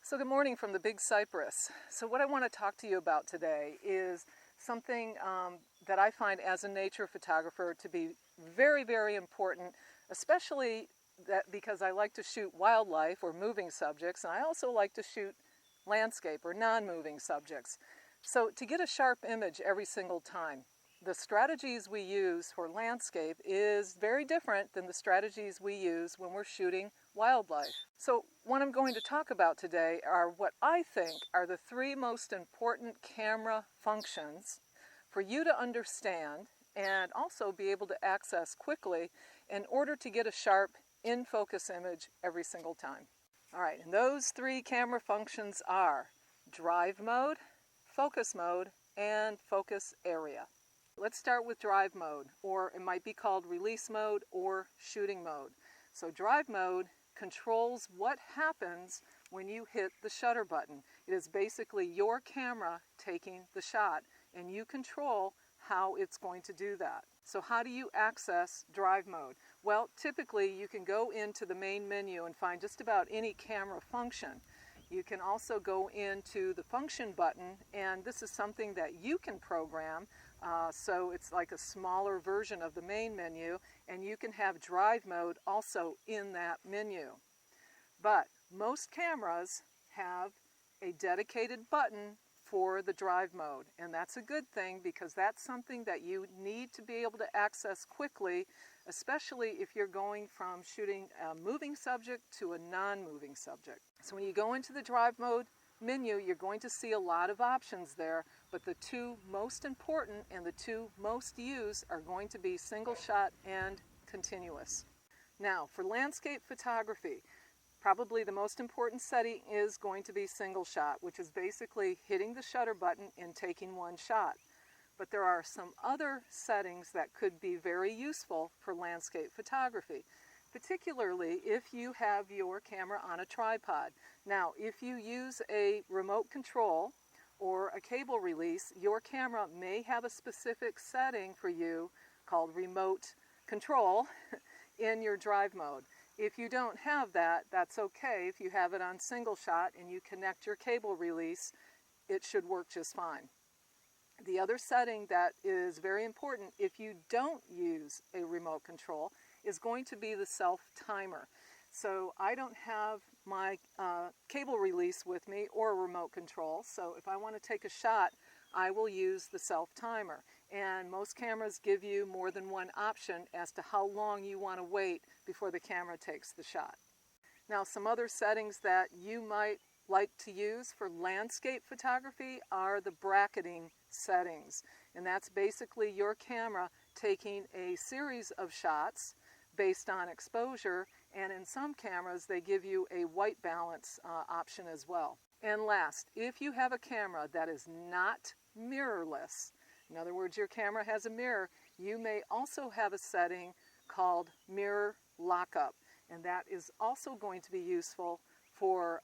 So good morning from the Big Cypress. So what I want to talk to you about today is something that I find as a nature photographer to be very, very important, especially because I like to shoot wildlife or moving subjects, and I also like to shoot landscape or non-moving subjects. So to get a sharp image every single time, the strategies we use for landscape is very different than the strategies we use when we're shooting wildlife. So what I'm going to talk about today are what I think are the three most important camera functions for you to understand and also be able to access quickly in order to get a sharp in-focus image every single time. All right, and those three camera functions are drive mode, focus mode, and focus area. Let's start with drive mode, or it might be called release mode or shooting mode. So drive mode controls what happens when you hit the shutter button. It is basically your camera taking the shot, and you control how it's going to do that. So how do you access drive mode? Well, typically you can go into the main menu and find just about any camera function. You can also go into the function button, and this is something that you can program. So it's like a smaller version of the main menu, and you can have drive mode also in that menu. But most cameras have a dedicated button for the drive mode, and that's a good thing because that's something that you need to be able to access quickly, especially if you're going from shooting a moving subject to a non-moving subject. So when you go into the drive mode menu, you're going to see a lot of options there, but the two most important and the two most used are going to be single shot and continuous. Now, for landscape photography, probably the most important setting is going to be single shot, which is basically hitting the shutter button and taking one shot. But there are some other settings that could be very useful for landscape photography, particularly if you have your camera on a tripod. Now, if you use a remote control or a cable release, your camera may have a specific setting for you called remote control in your drive mode. If you don't have that, that's okay. If you have it on single shot and you connect your cable release, it should work just fine. The other setting that is very important if you don't use a remote control is going to be the self timer. So I don't have my cable release with me or a remote control, so if I want to take a shot, I will use the self timer. And most cameras give you more than one option as to how long you want to wait before the camera takes the shot. Now, some other settings that you might like to use for landscape photography are the bracketing settings. And that's basically your camera taking a series of shots based on exposure, and in some cameras they give you a white balance option as well. And last, if you have a camera that is not mirrorless, in other words, your camera has a mirror, you may also have a setting called mirror lockup, and that is also going to be useful for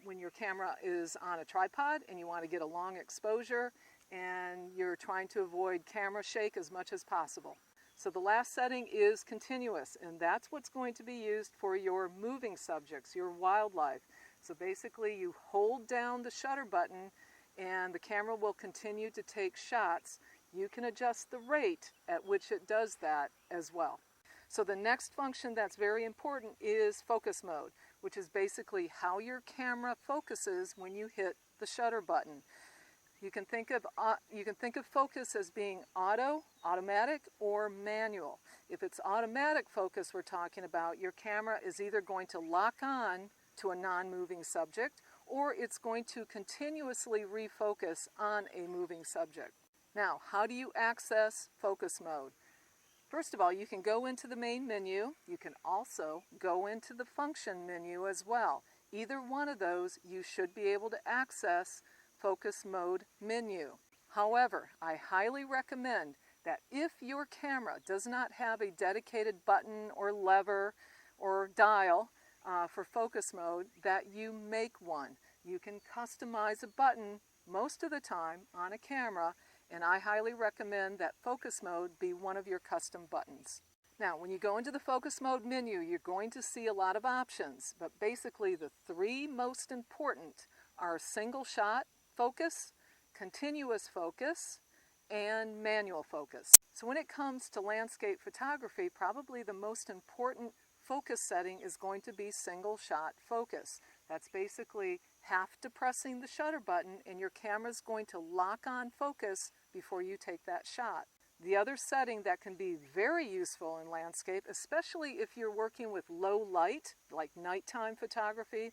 when your camera is on a tripod and you want to get a long exposure and you're trying to avoid camera shake as much as possible. So the last setting is continuous, and that's what's going to be used for your moving subjects, your wildlife. So basically you hold down the shutter button and the camera will continue to take shots. You can adjust the rate at which it does that as well. So the next function that's very important is focus mode, which is basically how your camera focuses when you hit the shutter button. You can think of focus as being automatic, or manual. If it's automatic focus we're talking about, your camera is either going to lock on to a non-moving subject or it's going to continuously refocus on a moving subject. Now, how do you access focus mode? First of all, you can go into the main menu. You can also go into the function menu as well. Either one of those you should be able to access focus mode menu. However, I highly recommend that if your camera does not have a dedicated button or lever or dial for focus mode, that you make one. You can customize a button most of the time on a camera, and I highly recommend that focus mode be one of your custom buttons. Now, when you go into the focus mode menu, you're going to see a lot of options, but basically the three most important are single shot focus, continuous focus, and manual focus. So when it comes to landscape photography, probably the most important focus setting is going to be single shot focus. That's basically half depressing the shutter button and your camera's going to lock on focus before you take that shot. The other setting that can be very useful in landscape, especially if you're working with low light, like nighttime photography,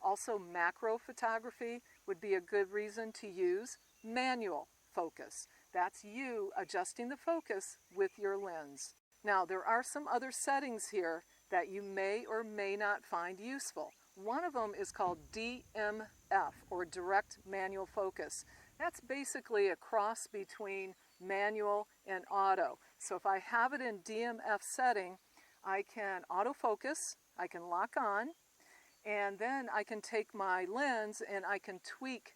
also macro photography would be a good reason to use manual focus. That's you adjusting the focus with your lens. Now, there are some other settings here that you may or may not find useful. One of them is called DMF, or Direct Manual Focus. That's basically a cross between manual and auto. So if I have it in DMF setting, I can autofocus, I can lock on, and then I can take my lens and I can tweak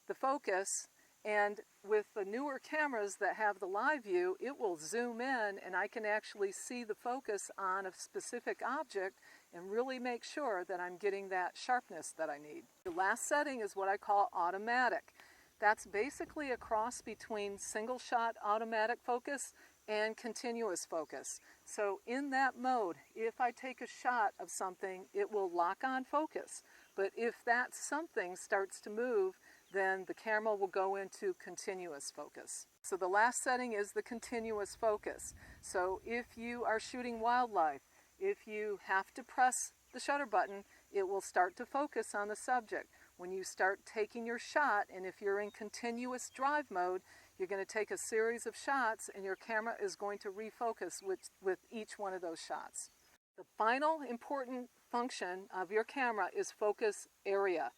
the focus. And with the newer cameras that have the live view, it will zoom in and I can actually see the focus on a specific object and really make sure that I'm getting that sharpness that I need. The last setting is what I call automatic. That's basically a cross between single shot automatic focus and continuous focus. So in that mode, if I take a shot of something, it will lock on focus. But if that something starts to move, then the camera will go into continuous focus. So the last setting is the continuous focus. So if you are shooting wildlife, if you have to press the shutter button, it will start to focus on the subject. When you start taking your shot, and if you're in continuous drive mode, you're going to take a series of shots and your camera is going to refocus with each one of those shots. The final important function of your camera is focus area.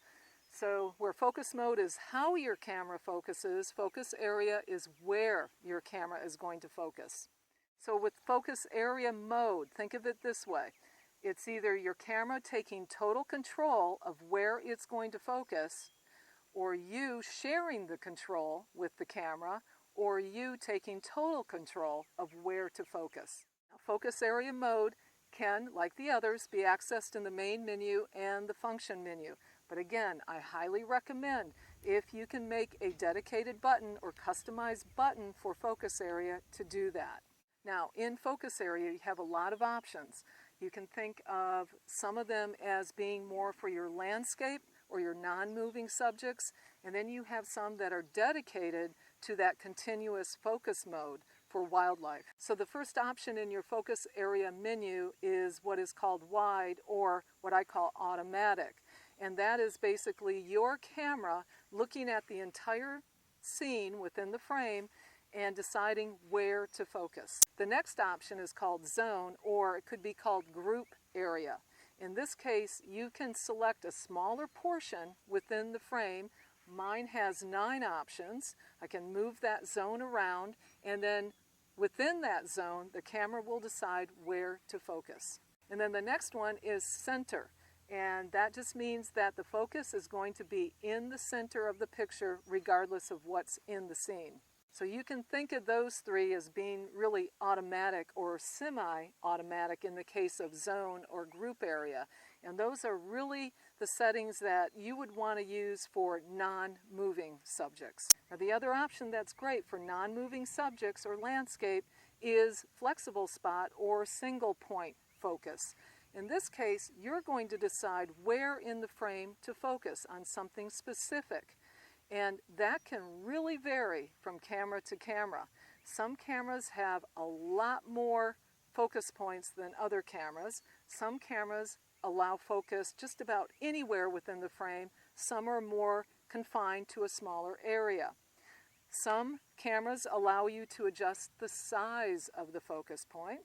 So where focus mode is how your camera focuses, focus area is where your camera is going to focus. So with focus area mode, think of it this way. It's either your camera taking total control of where it's going to focus, or you sharing the control with the camera, or you taking total control of where to focus. Now, focus area mode can, like the others, be accessed in the main menu and the function menu. But again, I highly recommend if you can make a dedicated button or customized button for focus area to do that. Now, in focus area, you have a lot of options. You can think of some of them as being more for your landscape or your non-moving subjects, and then you have some that are dedicated to that continuous focus mode for wildlife. So the first option in your focus area menu is what is called wide, or what I call automatic. And that is basically your camera looking at the entire scene within the frame and deciding where to focus. The next option is called zone, or it could be called group area. In this case, you can select a smaller portion within the frame. Mine has 9 options. I can move that zone around, and then within that zone, the camera will decide where to focus. And then the next one is center. And that just means that the focus is going to be in the center of the picture regardless of what's in the scene. So you can think of those three as being really automatic or semi-automatic in the case of zone or group area. And those are really the settings that you would want to use for non-moving subjects. Now, the other option that's great for non-moving subjects or landscape is flexible spot or single point focus. In this case, you're going to decide where in the frame to focus on something specific. And that can really vary from camera to camera. Some cameras have a lot more focus points than other cameras. Some cameras allow focus just about anywhere within the frame. Some are more confined to a smaller area. Some cameras allow you to adjust the size of the focus point.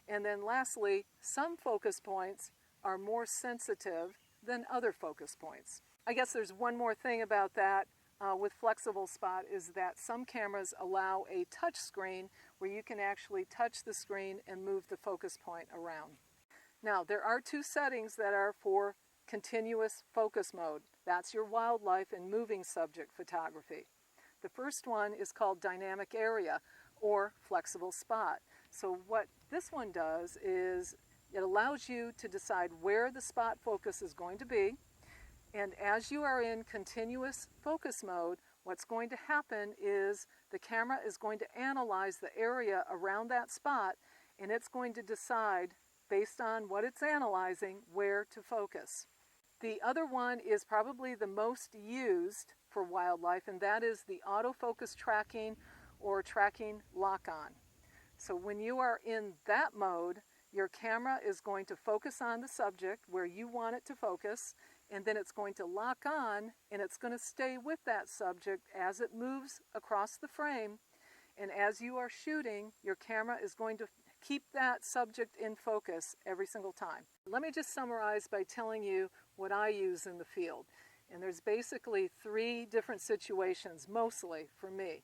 And then lastly, some focus points are more sensitive than other focus points. I guess there's one more thing about that with flexible spot is that some cameras allow a touch screen where you can actually touch the screen and move the focus point around. Now, there are 2 settings that are for continuous focus mode. That's your wildlife and moving subject photography. The first one is called dynamic area or flexible spot. So what this one does is it allows you to decide where the spot focus is going to be. And as you are in continuous focus mode, what's going to happen is the camera is going to analyze the area around that spot, and it's going to decide, based on what it's analyzing, where to focus. The other one is probably the most used for wildlife, and that is the autofocus tracking or tracking lock-on. So when you are in that mode, your camera is going to focus on the subject where you want it to focus, and then it's going to lock on, and it's going to stay with that subject as it moves across the frame. And as you are shooting, your camera is going to keep that subject in focus every single time. Let me just summarize by telling you what I use in the field. And there's basically 3 different situations, mostly for me.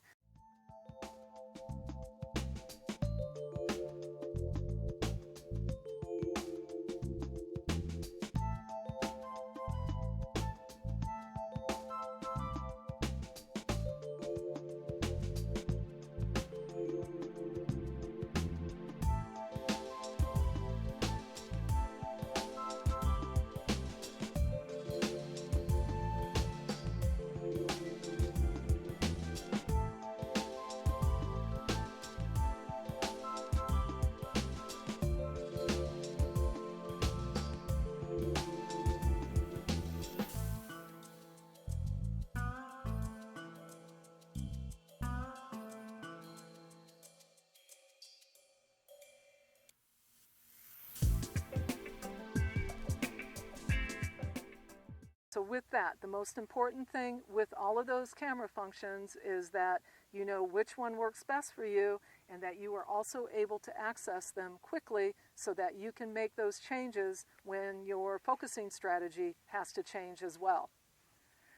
So with that, the most important thing with all of those camera functions is that you know which one works best for you, and that you are also able to access them quickly so that you can make those changes when your focusing strategy has to change as well.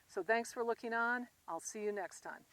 So thanks for looking on. I'll see you next time.